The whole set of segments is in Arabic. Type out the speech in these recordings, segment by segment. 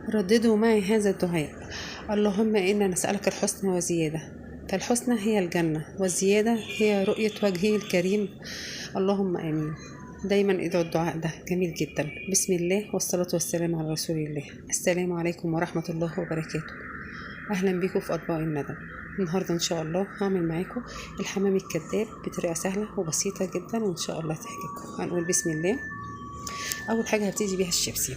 رددوا معي هذا الدعاء: اللهم إنا نسألك الحسنى وزيادة، فالحسنى هي الجنة والزيادة هي رؤية وجهه الكريم. اللهم آمين. دايما ادعوا الدعاء ده جميل جدا. بسم الله والصلاة والسلام على رسول الله. السلام عليكم ورحمة الله وبركاته. أهلا بيكم في أطباق الندى. النهاردة إن شاء الله هعمل معاكم الحمام الكذاب بطريقة سهلة وبسيطة جدا، وإن شاء الله تعجبكم. هنقول بسم الله. أول حاجة هبتدي بيها الشيبسي.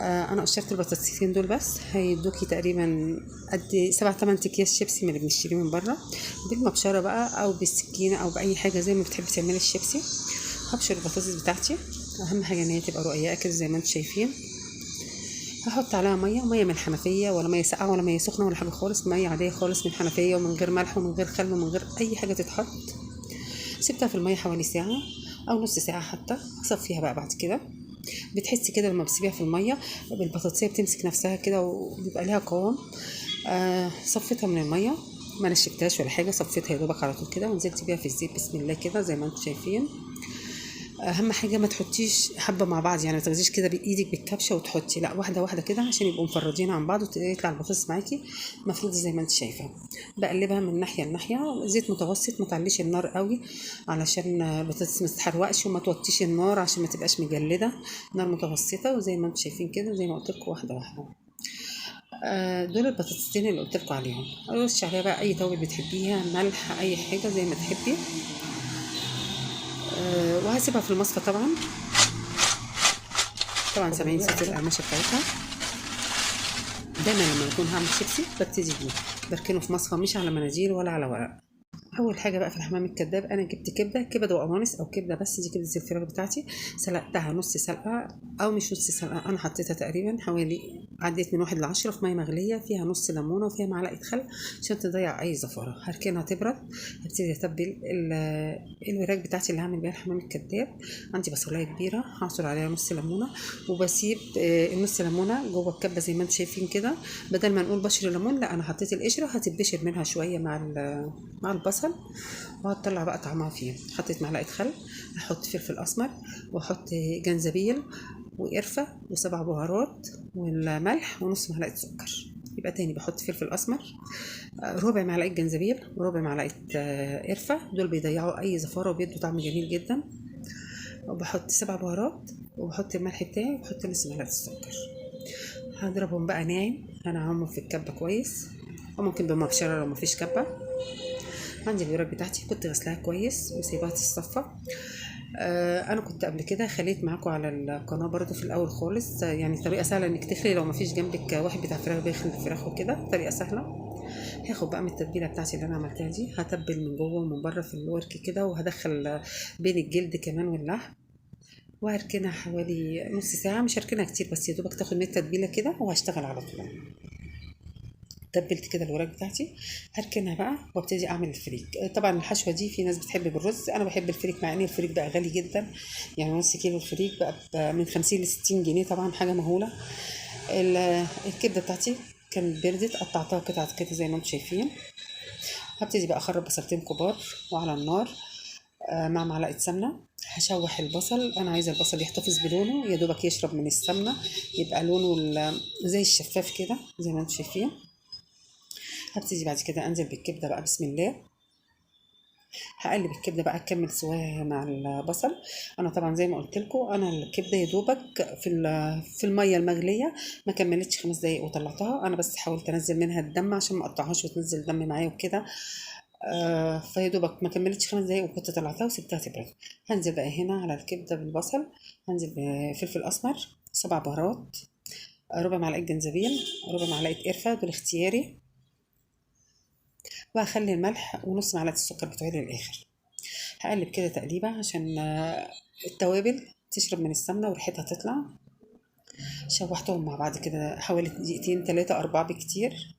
انا قشرت البطاطسين دول بس هيدوكي تقريبا قد 7-8 اكياس شيبسي من اللي بنشتريه من بره، بالمبشره بقى او بالسكينه او باي حاجه زي ما بتحبي تعملي الشيبسي. هبشر البطاطس بتاعتي، اهم حاجه ان هي تبقى رقيقه كده زي ما انتم شايفين. هحط عليها ميه من الحنفيه، ولا ميه ساقعه ولا ميه سخنه ولا حاجه خالص، ميه عاديه خالص من الحنفيه، ومن غير ملح ومن غير خل ومن غير اي حاجه تتحط. سبتها في الميه حوالي ساعه او نص ساعه حتى. هصفيها بقى بعد كده. بتحسي كده لما بتسيبيها في الميه البطاطسيه بتمسك نفسها كده وبيبقى ليها قوام. صفيتها من الميه، ما نشفتهاش ولا حاجه، صفيتها يا دوبك على طول كده ونزلت بيها في الزيت بسم الله كده زي ما انتم شايفين. اهم حاجه ما تحطيش حبه مع بعض، يعني ما تاخديش كده بايدك بالكبشه وتحطي، لا واحده واحده كده عشان يبقوا مفرجين عن بعض ويطلع البطاطس معاكي مفروض زي ما انت شايفه. بقلبها من ناحيه لناحيه، زيت متوسط، ما تعليش النار قوي علشان البطاطس ما تتحرقش، وما توطيش النار عشان ما تبقاش مجلده. نار متوسطه وزي ما انتم شايفين كده زي ما قلت لكم واحده واحده. دول البطاطسين اللي قلت لكم عليهم. رش عليها بقى اي توابل بتحبيها، ملح، اي حاجه زي ما تحبي. وهسيبها في المصفى طبعا. سامعين صوت القرمشه بتاعتها. دايما لما يكون هعمل شيبسي ببتدي بيه، بركنه في مصفى مش على مناديل ولا على ورق. اول حاجه بقى في الحمام الكداب، انا جبت كبده وقوانص او كبده، بس دي كبده الفراخ بتاعتي. سلقتها نص سلقه او مش نص سلقه، انا حطيتها تقريبا حوالي، عديت من 1 ل10 في ميه مغليه فيها نص ليمونه وفيها معلقه خل عشان تضيع اي زفاره. هركنها تبرد. هبتدي اتبل الوراك بتاعتي اللي هعمل بيها الحمام الكداب. عندي بصلايه كبيره هعصر عليها نص ليمونه، وبسيب النص ليمونه جوه الكبه زي ما انتم شايفين كده. بدل ما نقول بشر الليمون، لا انا حطيت القشره هتتبشر منها شويه مع البصل، وهتطلع بقى طعمها فيه. حطيت معلقه خل، هحط فلفل اسمر، واحط جنزبيل وقرفه وسبع بهارات والملح ونص معلقه سكر. يبقى تاني بحط فلفل اسمر، ربع معلقه جنزبيل وربع معلقه قرفه، دول بيضيعوا اي زفاره وبيدوا طعم جميل جدا. وبحط 7 بهارات، وبحط الملح بتاعي، وبحط نص معلقه السكر. هضربهم بقى ناعم، هنعمهم في الكبه كويس، وممكن بمبشره لو مفيش كبه. عندي الوراك بتاعتي كنت غسلاها كويس وسيبها تتصفى. انا كنت قبل كده خليت معاكم على القناه برضو في الاول خالص، يعني طريقه سهله انك تخلي لو مفيش جنبك واحد بتاع فراخ بيخلي الفراخ وكده، طريقه سهله. هاخد بقى من التتبيله بتاعتي اللي انا عملتها دي، هتبل من جوه ومن بره في الورك كده، وهدخل بين الجلد كمان واللحم، وهركنها حوالي نص ساعه، مش هركنها كتير بس يا دوبك تاخد من التتبيله كده، وهشتغل على طول. تبلت كده الوراك بتاعتي، هركنها بقى وابتدي اعمل الفريك. طبعا الحشوه دي في ناس بتحب بالرز، انا بحب الفريك مع ان الفريك بقى غالي جدا، يعني نص كيلو الفريك بقى من 50 ل60 جنيه، طبعا حاجه مهوله. الكبده بتاعتي كانت بردت، قطعتها قطع كده زي ما انتم شايفين. هبتدي بقى اخرب بصلتين كبار وعلى النار مع معلقه سمنه. هشوح البصل، انا عايزه البصل يحتفظ بلونه، يا دوبك يشرب من السمنه، يبقى لونه زي الشفاف كده زي ما انتم شايفين. هبتدي بعد كده انزل بالكبده بقى بسم الله. هقلب الكبده بقى اكمل سواها مع البصل. انا طبعا زي ما قلت لكم، انا الكبده يا دوبك في الميه المغليه ما كملتش 5 دقايق وطلعتها، انا بس حاولت انزل منها الدم عشان ما اقطعهاش وتنزل دم معايا وكده. فيا دوبك ما كملتش 5 دقايق وكنت طلعتها وسبتها تبرد. هنزل بقى هنا على الكبده بالبصل، هنزل بفلفل اسمر، 7 بهارات، ربع معلقه جنزبيل، ربع معلقه قرفه، دول اختياري، وهخلي الملح ونص معلقه السكر بتوعي للاخر. هقلب كده تقليبه عشان التوابل تشرب من السمنه وريحتها تطلع. شوحتهم مع بعض كده حوالي دقيقتين 3 4 بكتير.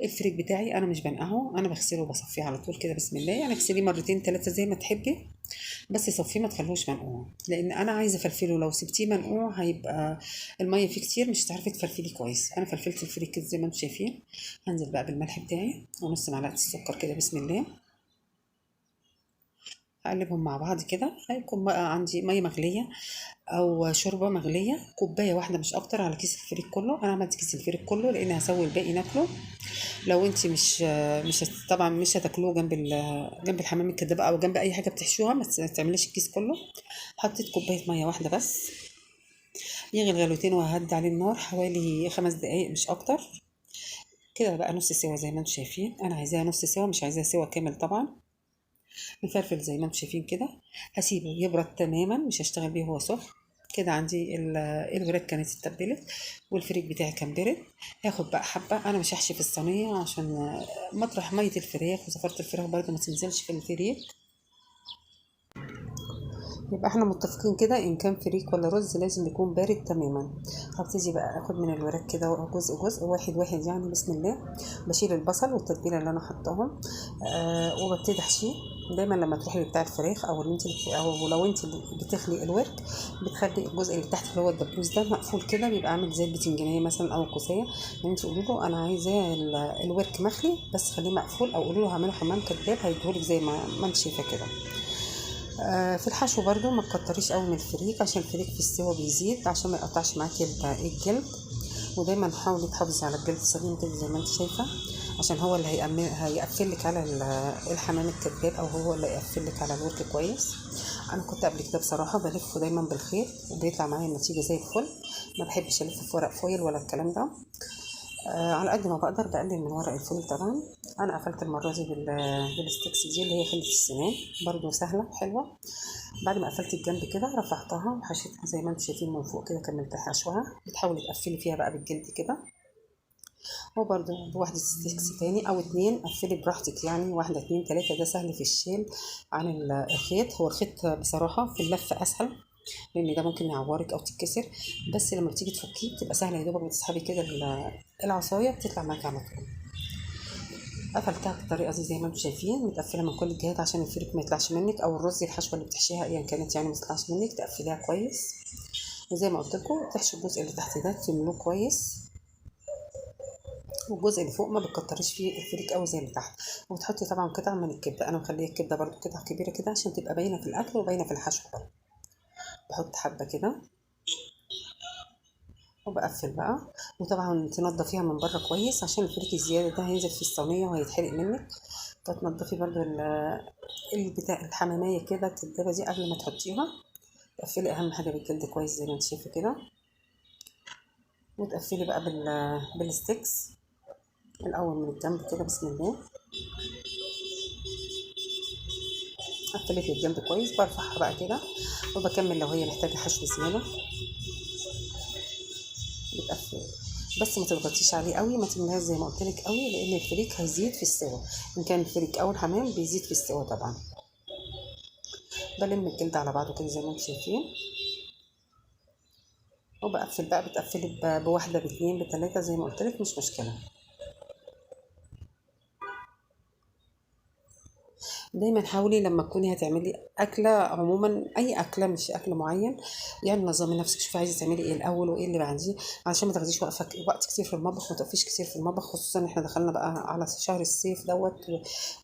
الفريك بتاعي انا مش بنقعه، انا بغسله وبصفيه على طول كده بسم الله، يعني اغسليه مرتين 3 زي ما تحبي، بس صفيه ما تخلوش منقوع، لان انا عايزه افلفله. لو سبتيه منقوع هيبقى الميه فيه كتير، مش هتعرفي تفلفليه كويس. انا فلفلت الفريك كده زي ما انتم شايفين. هنزل بقى بالملح بتاعي ونص معلقه السكر كده بسم الله. هقلبهم مع بعض كده. هيكون بقى عندي ميه مغليه او شوربه مغليه، كوبايه واحده مش اكتر على كيس الفريك كله. انا عملت كيس الفريك كله لان هسوي الباقي ناكله. لو انت طبعا مش هتاكلوه جنب الحمام الكدابه او جنب اي حاجه بتحشوها، ما تعمليش الكيس كله. حطيت كوبايه ميه واحده بس، يغلي غلوتين، وهدي عليه النار حوالي 5 دقايق مش اكتر. كده بقى نص سوا زي ما انتم شايفين. انا عايزاها نص سوا، مش عايزاها سوا كامل طبعا. مفلفل زي ما انتم شايفين كده. هسيبه يبرد تماما، مش هشتغل بيه وهو سخن. كده عندي الوراك كانت اتبلت والفريك بتاعي كان برد. هاخد بقى حبه، انا مش هحشي في الصينيه عشان مطرح ميه الفراخ وزفاره الفراخ برده ما تنزلش في الفريك. يبقى احنا متفقين كده، ان كان فريك ولا رز لازم يكون بارد تماما. هبتدي بقى اخد من الوراك كده جزء جزء، واحد واحد يعني، بسم الله. بشيل البصل والتتبيله اللي انا حطاهم، وببتدي احشيه. دايما لما تروحي بتاع الفراخ او اللي انت او لو انت بتخلي الورك، بتخلي الجزء اللي تحت اللي هو الدبوس ده مقفول كده، بيبقى عامل زي البتنجانيه مثلا او الكوسيه. يعني انت قولوا له انا عايزاه الورك مخلي بس خليه مقفول، او قولوا له هعمله حمام كداب هيديهولك زي ما انت شايفه كده. في الحشو برضو ما تكتريش قوي من الفريك، عشان الفريك في السوا بيزيد عشان ما يقطعش معاكي الجلد. ودايما حاولي تحافظي على الجلد السليم كده زي ما انت شايفه، عشان هو اللي هيقفلك على الحمام الكداب، او هو اللي هيقفلك على الورك كويس. انا كنت قبل كده بصراحه بلفه دايما بالخيط وبيطلع معايا النتيجه زي الفل. ما بحبش الف في ورق فويل ولا الكلام ده. على قد ما بقدر بقلل من ورق الفويل طبعا. انا قفلت المره دي بالستيكس دي اللي هي خلة السنان، برضو سهله وحلوه. بعد ما قفلت الجنب كده رفعتها وحشيتها زي ما انتم شايفين من فوق كده، كملت حشوها. بتحاولي تقفلي فيها بقى بالجلد كده، وبرده بواحدة ستيكس تاني او اتنين. قفلي براحتك يعني، واحدة اتنين تلاتة، ده سهل في الشيل عن الخيط. هو الخيط بصراحة في اللف اسهل، لان ده ممكن يعورك او تتكسر. بس لما بتيجي تفكيه بتبقى سهله، يا دوبك بتسحبي كده العصايه بتطلع معاكي على طول. قفلتها بالطريقه دي زي ما انتم شايفين، متقفله من كل الجهات عشان الفريك ما يطلعش منك، او الرز الحشوه اللي بتحشيها ايا كانت يعني ما يطلعش منك. تقفليها كويس، وزي ما قلت لكم تحشوا الجزء اللي تحت ده تملوه كويس، والجزء اللي فوق ما بتكتريش فيه الفريك قوي زي اللي تحت. وبتحطي طبعا قطع من الكبده، انا مخليه الكبده برده قطع كبيره كده عشان تبقى باينه في الاكل وباينه في الحشو برده. بحط حبه كده وبقفل بقى. وطبعا تنضفيها من بره كويس عشان الفريك الزياده ده هينزل في الصينيه وهيتحرق منك. فتنضفي برضو البتاع الحماميه كده الكدابه دي قبل ما تحطيها. تقفلي اهم حاجه بالجلد كويس زي ما انت شايفه كده. وتقفلي بقى بالستيكس الاول من الجنب كده، بسم الله. قفلت من الجنب كويس، برفعها بقى كده وبكمل لو هي محتاجه حشو زياده بتقفل. بس ما تضغطيش عليه قوي، ما تملاش زي ما قلت لك قوي، لان الفريك هيزيد في السوا. ان كان الفريك او الحمام بيزيد في السوا طبعا. بلم الجلد على بعضه كده زي ما انتم شايفين، وبقفل بقى. بتقفلي بواحده باتنين بتلاته زي ما قلت لك، مش مشكله. دايما حاولي لما تكوني هتعملي اكله عموما، اي اكله مش اكل معين، يعني نظمي نفسك، شوفي عايزه تعملي ايه الاول وايه اللي بعديه، علشان ما تاخديش وقت كتير في المطبخ، ما تقفيش كتير في المطبخ. خصوصا احنا دخلنا بقى على شهر الصيف دوت،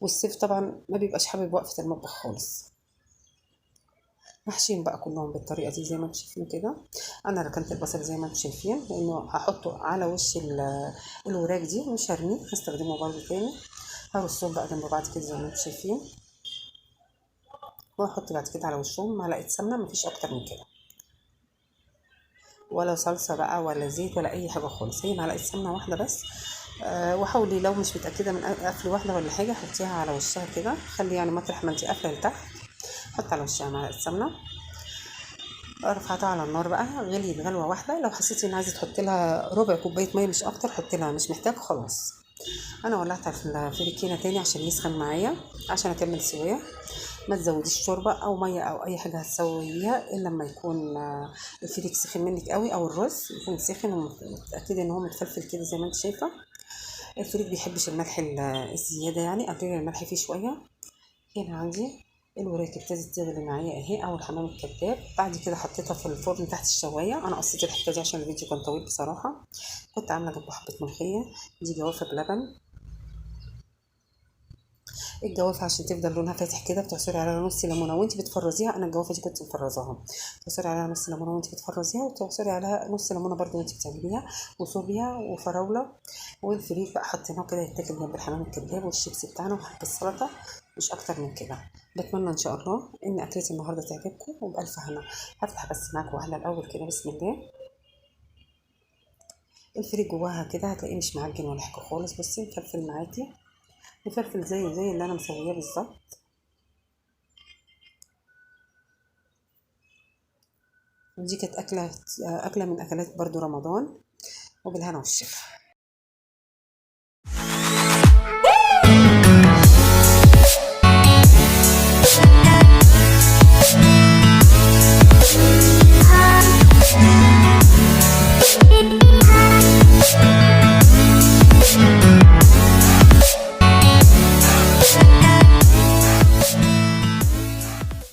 والصيف طبعا ما بيبقاش حابب وقفه المطبخ خالص. محشيين بقى كلهم بالطريقه دي زي ما انتم شايفين كده. انا ركنت البصل زي ما انتم شايفين، لانه هحطه على وش الوراك دي، مش هرميه، هستخدمه برضه تاني. هرصهم بقى جنب بعض كده زي ما انتم شايفين، واحط بعد كده على وشهم معلقه سمنه، مفيش اكتر من كده، ولا صلصه بقى ولا زيت ولا اي حاجه خالص، هي معلقه سمنه واحده بس. وحاولي لو مش متاكده من قفل واحده ولا حاجه، حطيها على وشها كده، خلي يعني مطرح ما انت قافله لتحت حط على وشها معلقه سمنه. رفعتها على النار بقى، غليت غلوه واحده. لو حسيتي ان عايزه تحطي لها ربع كوبايه ميه مش اكتر حطي لها، مش محتاج خلاص. انا ولعت في الفريكينه تاني عشان يسخن معايا، عشان اكمل سويه. ما تزوديش شوربه او ميه او اي حاجه هتسويها الا لما يكون الفريك سخن منك قوي، او الرز يكون سخن ومتاكده ان هو متفلفل كده زي ما انت شايفه. الفريك بيحبش الملح الزياده، يعني قللي الملح فيه شويه. هنا عندي الوراك ابتدت تغلي معايا اهي، او الحمام الكذاب. بعد كده حطيتها في الفرن تحت الشوايه. انا قصيت الحته دي عشان الفيديو كان طويل بصراحه. كنت عامله جنبه حبه ملوخيه، دي جوافه بلبن. الجوافه عشان تفضل لونها فاتح كده بتعصري عليها نص ليمونه وانت بتفرزيها. انا الجوافه دي كنت مفرزاها، تعصري عليها نص ليمونه وانت بتفرزيها، وتعصري عليها نص ليمونه برده وانت بتعمليها، وصوبيا وفراوله. والفريك بقى حطيناه كده يتاكل جنب الحمام الكذاب والشيبسي بتاعنا وحب السلطه، مش اكتر من كده. بتمنى ان شاء الله ان اكلتي النهارده تعجبكم وبالف هنا. هفتح بس معاكم واحده الاول كده، بسم الله. الفريك جواها كده هتلاقيه مش معجن ولا حاجه خالص. بصي مفلفل معاكي، مفلفل زي اللي انا مسوياه بالظبط. ودي كانت اكله من اكلات برضو رمضان، وبالهنا والشفا.